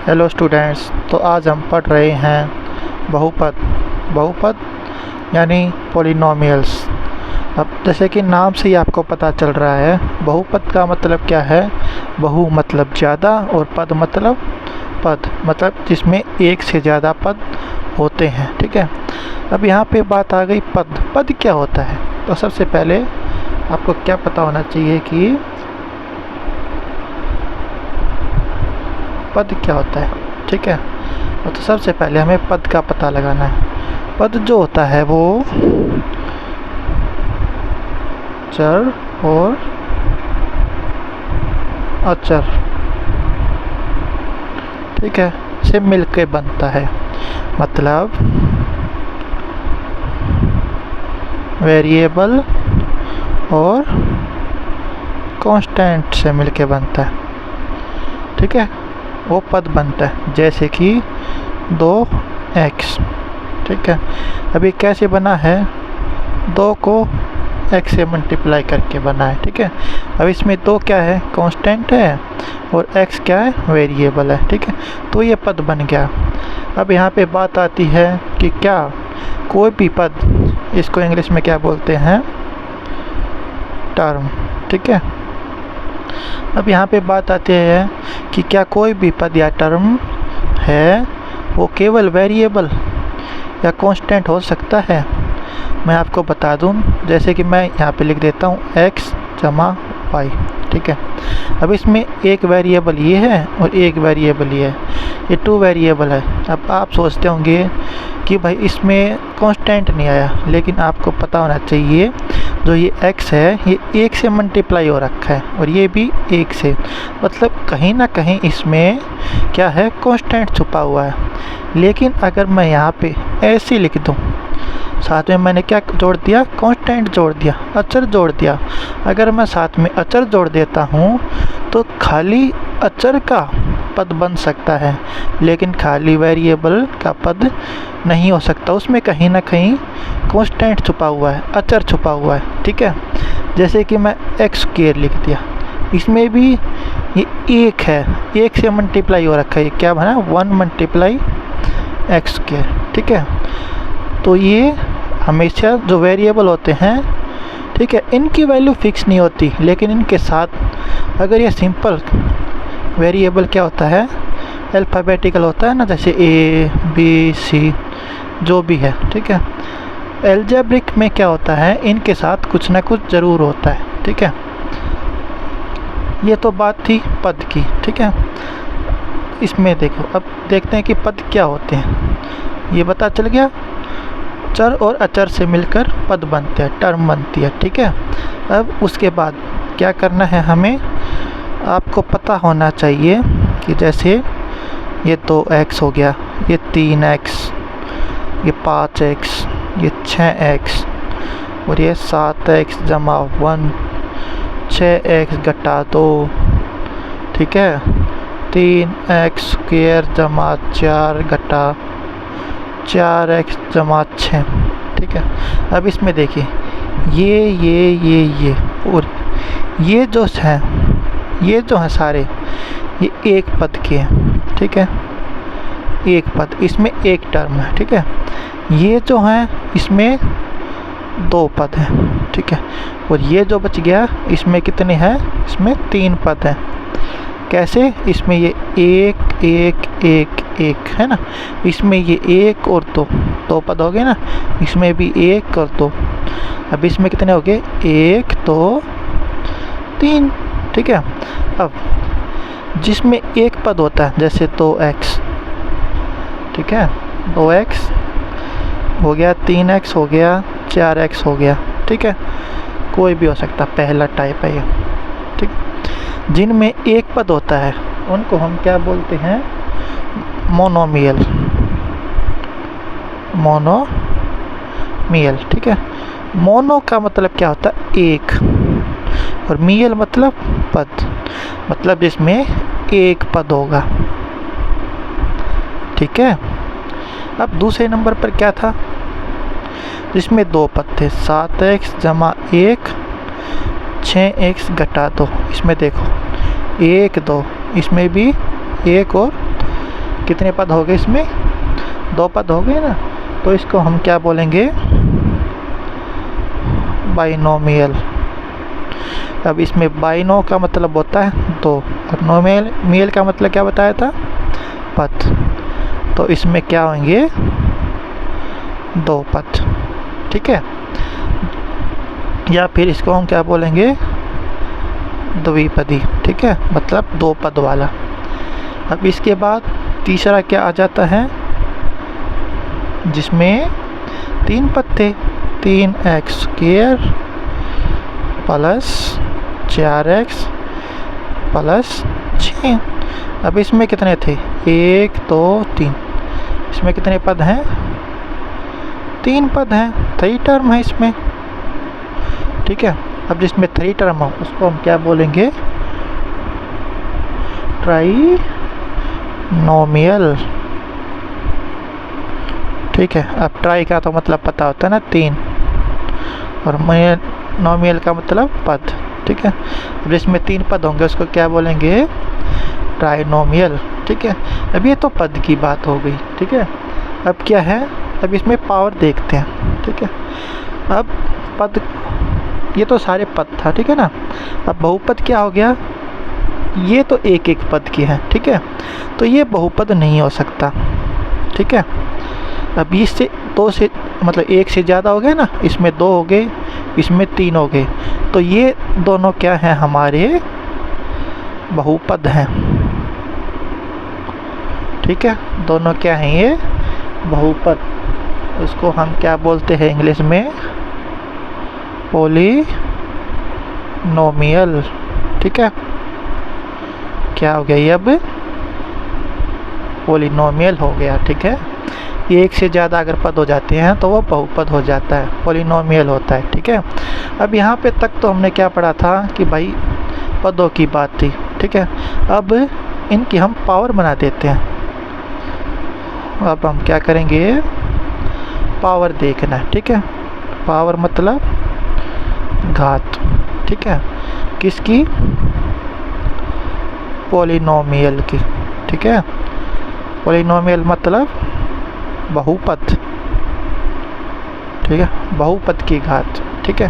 Hello students, तो आज हम पढ़ रहे हैं बहुपद। बहुपद यानी पॉलिनोमियल्स। अब जैसे कि नाम से ही आपको पता चल रहा है, बहुपद का मतलब क्या है। बहु मतलब ज़्यादा और पद मतलब जिसमें एक से ज़्यादा पद होते हैं। ठीक है, अब यहाँ पे बात आ गई पद क्या होता है। तो सबसे पहले आपको क्या पता होना चाहिए कि पद क्या होता है। ठीक है, तो सबसे पहले हमें पद का पता लगाना है। पद जो होता है वो चर और अचर, ठीक है, से मिलके बनता है। मतलब वेरिएबल और कांस्टेंट से मिलके बनता है। ठीक है, वो पद बनता है। जैसे कि 2x। ठीक है, अभी कैसे बना है, 2 को x से मल्टीप्लाई करके बना है। ठीक है, अब इसमें 2 क्या है, कांस्टेंट है, और x क्या है, वेरिएबल है। ठीक है, तो ये पद बन गया। अब यहाँ पे बात आती है कि क्या कोई भी पद, इसको इंग्लिश में क्या बोलते हैं, टर्म। ठीक है, अब यहाँ पे बात आती है कि क्या कोई भी पद या टर्म है वो केवल वेरिएबल या कांस्टेंट हो सकता है। मैं आपको बता दूं, जैसे कि मैं यहाँ पे लिख देता हूँ x जमा y। ठीक है, अब इसमें एक वेरिएबल ये है और एक वेरिएबल ये है, ये 2 वेरिएबल है। अब आप सोचते होंगे कि भाई इसमें कांस्टेंट नहीं आया, लेकिन आपको पता होना चाहिए जो ये x है ये 1 से मल्टीप्लाई हो रखा है और ये भी 1 से, मतलब कहीं ना कहीं इसमें क्या है, कांस्टेंट छुपा हुआ है। लेकिन अगर मैं यहाँ पे ऐसे लिख दूँ, साथ में मैंने क्या जोड़ दिया, कांस्टेंट जोड़ दिया, अचर जोड़ दिया। अगर मैं साथ में अचर जोड़ देता हूँ तो खाली अचर का पद बन सकता है, लेकिन खाली वेरिएबल का पद नहीं हो सकता। उसमें कहीं ना कहीं कांस्टेंट छुपा हुआ है, अचर छुपा हुआ है। ठीक है, जैसे कि मैं x स्क्वायर लिख दिया, इसमें भी ये 1 है, 1 से मल्टीप्लाई हो रखा है। ये क्या बना, 1 मल्टीप्लाई x स्क्वायर। ठीक है, तो ये हमेशा जो वेरिएबल होते हैं, ठीक है, इनकी वैल्यू फिक्स नहीं होती, लेकिन इनके साथ अगर ये सिंपल वेरिएबल क्या होता है, अल्फ़ाबेटिकल होता है ना, जैसे a b c जो भी है। ठीक है, एल्जेब्रिक में क्या होता है, इनके साथ कुछ ना कुछ ज़रूर होता है। ठीक है, ये तो बात थी पद की। ठीक है, इसमें देखो, अब देखते हैं कि पद क्या होते हैं। ये पता चल गया, चर और अचर से मिलकर पद बनते हैं, टर्म बनती है। ठीक है, अब उसके बाद क्या करना है, हमें आपको पता होना चाहिए कि जैसे ये 2x हो गया, ये 3x, ये 5x, ये 6x और ये 7x जमा 1, 6x घटा 2। ठीक है, 3x स्क्वायर जमा 4 घटा 4x जमा 6। ठीक है, अब इसमें देखिए ये और ये जो है सारे, ये एक पद के हैं। ठीक है, एक पद, इसमें एक टर्म है। ठीक है, ये जो है इसमें 2 पद हैं। ठीक है, और ये जो बच गया इसमें कितने हैं, इसमें 3 पद हैं। कैसे, इसमें ये 1 1 1 1 है ना, इसमें ये 1 और 2 पद हो गए ना, इसमें भी 1 और 2। अब इसमें कितने हो गए, 1 2 3। ठीक है, अब जिसमें एक पद होता है, जैसे 2x, ठीक है, 2x हो गया, 3x हो गया, 4x हो गया। ठीक है, कोई भी हो सकता, पहला टाइप है ये। ठीक, जिनमें एक पद होता है उनको हम क्या बोलते हैं, मोनोमियल। ठीक है, मोनो का मतलब क्या होता है, एक, और मियल मतलब पद, मतलब जिसमें एक पद होगा। ठीक है, अब दूसरे नंबर पर क्या था, जिसमें 2 पद थे, 7x जमा 1, 6x घटा 2। इसमें देखो 1 2, इसमें भी 1 और कितने पद हो गए इसमें? 2 पद हो गए ना, तो इसको हम क्या बोलेंगे? बाइनोमियल। अब इसमें बाइनो का मतलब होता है 2 और नोमियल का मतलब क्या बताया था? पद। तो इसमें क्या होंगे? 2 पद, ठीक है। या फिर इसको हम क्या बोलेंगे? द्विपदी, ठीक है, मतलब 2 पद वाला। अब इसके बाद तीसरा क्या आ जाता है? जिसमें 3 पद थे, 3x² प्लस 4x प्लस 6। अब इसमें कितने थे? 1 2 3। इसमें कितने पद हैं? 3 पद हैं, 3 टर्म है इसमें, ठीक है। अब जिसमें 3 टर्म हो उसको हम क्या बोलेंगे? ट्राइनोमियल, ठीक है। अब ट्राई का तो मतलब पता होता है ना 3, और नोमियल का मतलब पद, ठीक है। अब जिसमें 3 पद होंगे उसको क्या बोलेंगे? ट्राइनोमियल, ठीक है। अब ये तो पद की बात हो गई, ठीक है। अब क्या है? अब इसमें पावर देखते हैं, ठीक है। अब पद, ये तो सारे पद था, ठीक है ना। अब बहुपद क्या हो गया? ये तो एक एक पद की है, ठीक है, तो ये बहुपद नहीं हो सकता, ठीक है। अब इससे 2 से मतलब 1 से ज़्यादा हो गए ना, इसमें 2 हो गए, इसमें 3 हो गए, तो ये दोनों क्या हैं? हमारे बहुपद हैं, ठीक है। दोनों क्या हैं? ये बहुपद। उसको हम क्या बोलते हैं इंग्लिश में? पॉलिनोमियल, ठीक है। क्या हो गया ये? अब पॉलिनोमियल हो गया, ठीक है। 1 से ज़्यादा अगर पद हो जाते हैं तो वो बहुपद हो जाता है, पॉलिनोमियल होता है, ठीक है। अब यहाँ पे तक तो हमने क्या पढ़ा था कि भाई पदों की बात थी, ठीक है। अब इनकी हम पावर बना देते हैं। अब हम क्या करेंगे? पावर देखना है, ठीक है। पावर मतलब घात, ठीक है। किसकी? पॉलिनोमियल की, ठीक है। पॉलिनोमियल मतलब बहुपद, ठीक है, बहुपद की घात, ठीक है।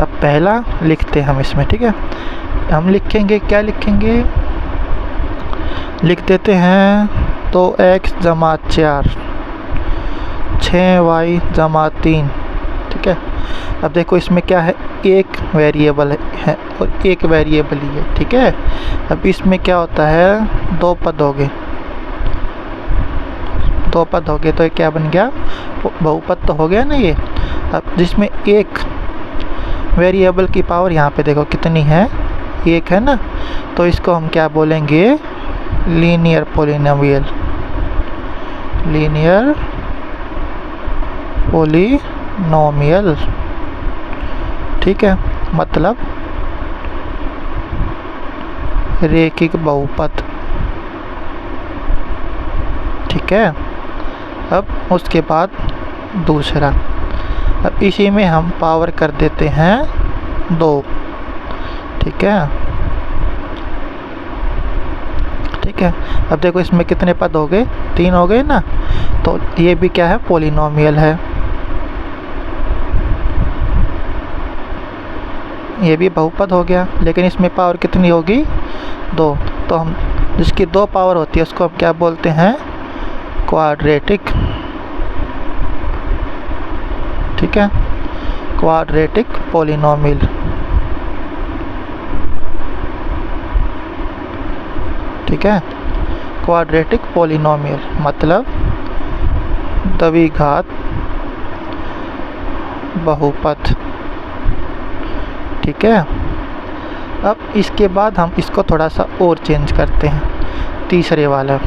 अब पहला लिखते हैं हम इसमें, ठीक है। हम लिखेंगे, क्या लिखेंगे? लिख देते हैं 2x जमा 4, 6y जमा 3, ठीक है। अब देखो इसमें क्या है? एक वेरिएबल है और एक वेरिएबल ही है, ठीक है। अब इसमें क्या होता है? 2 पद हो गए, 2 पद हो गए, तो ये क्या बन गया? बहुपद तो हो गया ना ये। अब जिसमें एक वेरिएबल की पावर यहाँ पे देखो कितनी है? 1 है ना, तो इसको हम क्या बोलेंगे? लीनियर पॉलिनोमियल, लीनियर पॉलिनोमियल, ठीक है, मतलब रैखिक बहुपद, ठीक है। अब उसके बाद दूसरा, अब इसी में हम पावर कर देते हैं 2, ठीक है, ठीक है। अब देखो इसमें कितने पद हो गए? 3 हो गए ना, तो ये भी क्या है? पॉलिनोमियल है। ये भी बहुपद हो गया, लेकिन इसमें पावर कितनी होगी? 2। तो हम जिसकी 2 पावर होती है उसको हम क्या बोलते हैं? क्वाड्रेटिक, ठीक है, क्वाड्रेटिक पॉलिनोमियल, ठीक है। क्वाड्रेटिक पॉलिनोमियल मतलब द्विघात बहुपद, ठीक है। अब इसके बाद हम इसको थोड़ा सा और चेंज करते हैं, तीसरे वाला।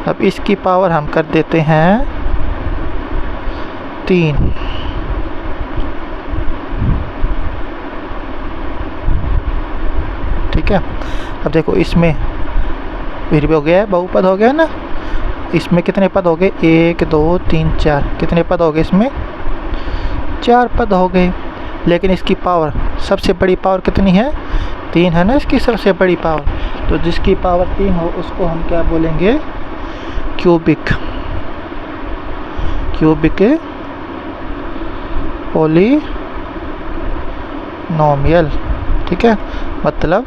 अब इसकी पावर हम कर देते हैं 3, ठीक है। अब देखो इसमें फिर भी हो गया है, बहुपद हो गया ना। इसमें कितने पद हो गए? 1 2 3 4। कितने पद हो गए इसमें? 4 पद हो गए। लेकिन इसकी पावर, सबसे बड़ी पावर कितनी है? 3 है ना इसकी सबसे बड़ी पावर। तो जिसकी पावर 3 हो उसको हम क्या बोलेंगे? क्यूबिक पॉलिनोमियल, ठीक है, मतलब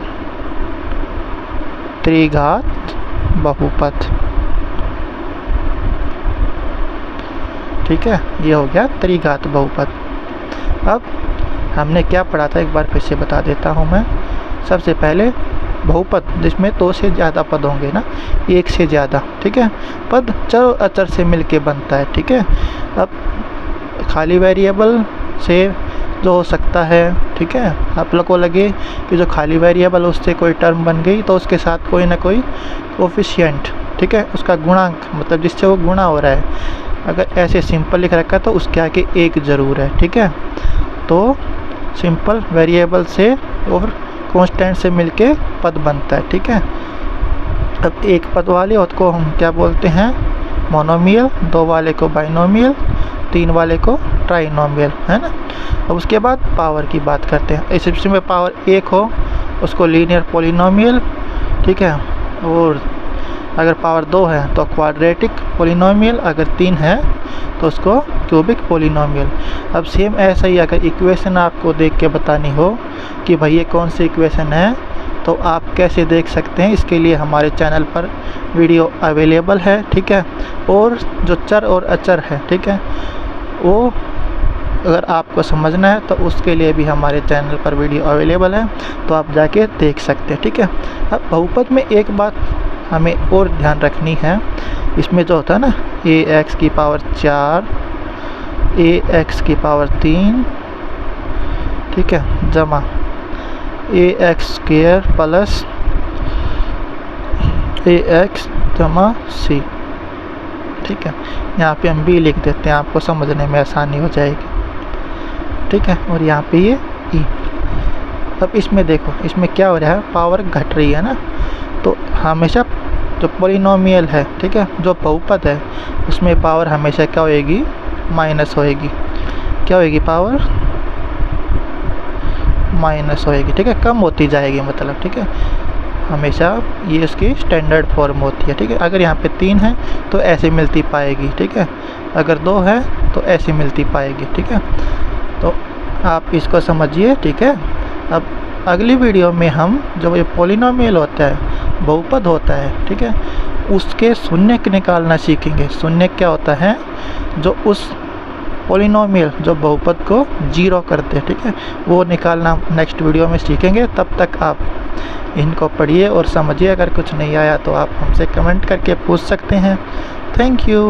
त्रिघात बहुपद, ठीक है, ये हो गया त्रिघात बहुपद। अब हमने क्या पढ़ा था एक बार फिर से बता देता हूँ मैं। सबसे पहले बहुपद जिसमें 2 से ज़्यादा पद होंगे ना, 1 से ज़्यादा, ठीक है, पद चर और अचर से मिलके बनता है, ठीक है। अब खाली वेरिएबल से जो हो सकता है, ठीक है, आप लोग को लगे कि जो खाली वेरिएबल उससे कोई टर्म बन गई तो उसके साथ कोई ना कोई कोफिशिएंट, ठीक है, उसका गुणांक, मतलब जिससे वो गुणा हो रहा है, अगर ऐसे सिंपल लिख रखा तो उसके आगे 1 ज़रूर है, ठीक है। तो सिंपल वेरिएबल से और कांस्टेंट से मिलके पद बनता है, ठीक है। अब एक पद वाले को हम क्या बोलते हैं, मोनोमियल, 2 वाले को बाइनोमियल, 3 वाले को ट्राइनोमियल, है ना। अब उसके बाद पावर की बात करते हैं। इस सिस्टम में पावर 1 हो उसको लीनियर पॉलिनोमियल, ठीक है, और अगर पावर 2 है तो क्वाड्रेटिक पॉलिनोमियल, अगर 3 है तो उसको क्यूबिक पॉलिनोमियल। अब सेम ऐसा ही अगर इक्वेशन आपको देख के बतानी हो कि भाई ये कौन सी इक्वेशन है, तो आप कैसे देख सकते हैं, इसके लिए हमारे चैनल पर वीडियो अवेलेबल है, ठीक है। और जो चर और अचर है, ठीक है, वो अगर आपको समझना है तो उसके लिए भी हमारे चैनल पर वीडियो अवेलेबल है, तो आप जाके देख सकते हैं, ठीक है। अब बहुपद में एक बात हमें और ध्यान रखनी है, इसमें जो होता है ना ax की पावर 4, ax की पावर 3, ठीक है, जमा ax स्क्वायर प्लस ax जमा c, ठीक है। यहाँ पे हम b लिख देते हैं, आपको समझने में आसानी हो जाएगी, ठीक है। और यहाँ पे ये e। अब इसमें देखो, इसमें क्या हो रहा है, पावर घट रही है ना, तो हमेशा जो पॉलिनोमियल है, ठीक है, जो बहुपद है, उसमें पावर हमेशा क्या होएगी, माइनस होएगी। क्या होएगी, पावर माइनस होएगी, ठीक है, कम होती जाएगी मतलब, ठीक है, हमेशा ये इसकी स्टैंडर्ड फॉर्म होती है, ठीक है। अगर यहाँ पे 3 है तो ऐसे मिलती पाएगी, ठीक है, अगर 2 है तो ऐसे मिलती पाएगी, ठीक है। तो आप इसको समझिए, ठीक है। अब अगली वीडियो में हम जो ये पॉलिनोमियल होता है, बहुपद होता है, ठीक है, उसके शून्य निकालना सीखेंगे। शून्य क्या होता है, जो उस पॉलिनोमियल जो बहुपद को 0 करते हैं, ठीक है, वो निकालना नेक्स्ट वीडियो में सीखेंगे। तब तक आप इनको पढ़िए और समझिए। अगर कुछ नहीं आया तो आप हमसे कमेंट करके पूछ सकते हैं। Thank you.